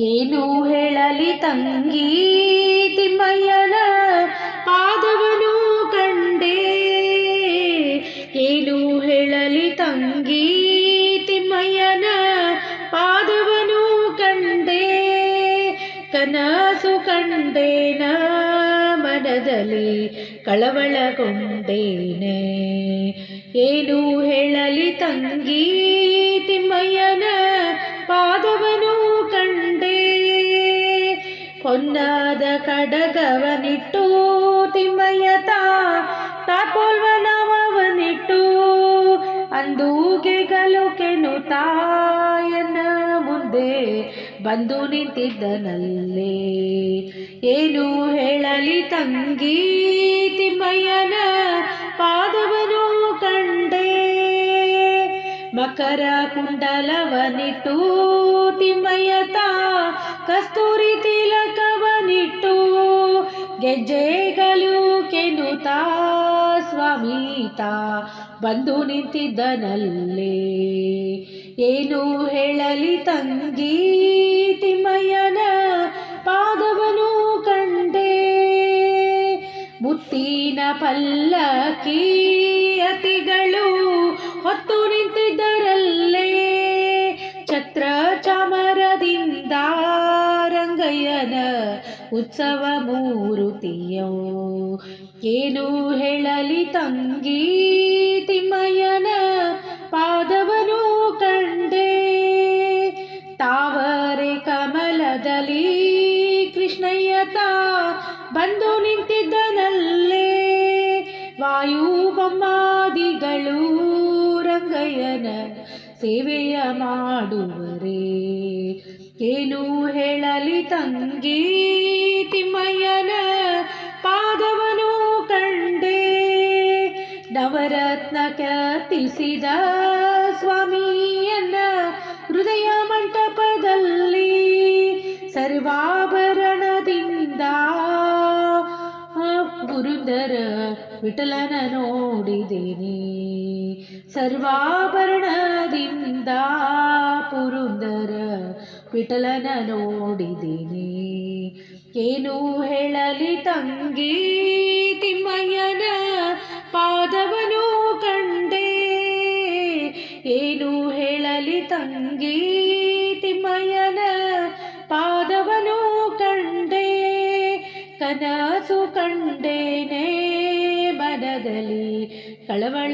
ಏನು ಹೇಳಲಿ ತಂಗಿ ತಿಮ್ಮಯ್ಯನ ಪಾದವನು ಕಂಡೆ. ಏನು ಹೇಳಲಿ ತಂಗಿ ತಿಮ್ಮಯ್ಯನ ಪಾದವನು ಕಂಡೆ. ಕನಸು ಕಂಡೇನ ಮನದಲ್ಲಿ ಕಳವಳಗೊಂಡೇನೆ. ಏನು ಹೇಳಲಿ ತಂಗಿ ತಿಮ್ಮಯ್ಯನ ಪಾದವನು ಕಂಡೆ. ಹೊನ್ನಾದ ಕಡಗವನಿಟ್ಟು ತಿಮ್ಮಯ್ಯ ತಾಪೋಲ್ವನವನಿಟ್ಟು ಅಂದೂಗೆ ಗಲುಕೆನು ತಾಯನ ಮುಂದೆ ಬಂದು ನಿಂತಿದ್ದನಲ್ಲೇ. ಏನು ಹೇಳಲಿ ತಂಗಿ ತಿಮ್ಮಯ್ಯನ ಪಾದವನು ಕಂಡೆ. ಮಕರ ಕುಂಡಲವನಿಟ್ಟು ತಿಮ್ಮಯ್ಯ ಕಸ್ತೂರಿ ತಿಲಕವನಿಟ್ಟು ಗೆಜ್ಜೆಗಳು ಕೆನುತಾ ಸ್ವಾಮೀತ ಬಂದು ನಿಂತಿದ್ದನಲ್ಲೇ. ಏನು ಹೇಳಲಿ ತಂಗಿ ತಿಮ್ಮಯ್ಯನ ಪಾದವನು ಕಂಡೆ. ಮುತ್ತಿನ ಪಲ್ಲಕ್ಕಿ ಅತಿಗಳು ಹೊತ್ತು ನಿಂತಿದ್ದರಲ್ಲೇ. ಛತ್ರ ಚಾಮರದಿಂದ ರಂಗಯ್ಯನ ಉತ್ಸವ ಮೂರುತಿಯೋ. ಏನು ಹೇಳಲಿ ತಂಗಿ ತಿಮ್ಮಯ್ಯನ ಪಾದವನು ಕಂಡೆ. ತಾವರೆ ಕಮಲದಲ್ಲಿ ಕೃಷ್ಣಯ್ಯ ಬಂದು ನಿಂತಿದ್ದನಲ್ಲೇ. ವಾಯುಬೊಮ್ಮಾದಿಗಳು ರಂಗಯ್ಯನ ಸೇವೆಯ ಮಾಡುವರೇ. ಏನು ಹೇಳಲಿ ತಂಗಿ ತಿಮ್ಮಯ್ಯನ ಪಾದವನು ಕಂಡೆ. ನವರತ್ನ ಕತ್ತಿಸಿದ ಸ್ವಾಮಿಯನ್ನ ಹೃದಯ ಮಂಟಪದಲ್ಲಿ ಸರ್ವಾಭರಣದಿಂದ ಪುರಂದರ ವಿಠಲನ ನೋಡಿದ್ದೇನೆ. ಸರ್ವಾಭರಣದಿಂದ ಪುರಂದರ ವಿಠಲನ ನೋಡಿದ್ದೇನೆ. ಏನು ಹೇಳಲಿ ತಂಗಿ ತಿಮ್ಮಯ್ಯನ ಪಾದವನು ಕಂಡೆ. ಏನು ಹೇಳಲಿ ತಂಗಿ ತಿಮ್ಮಯ್ಯನ ಪಾದವನು ಕಂಡೆ. ಕನಸು ಕಂಡೇನೆ ಮನದಲ್ಲಿ ಕಳವಳ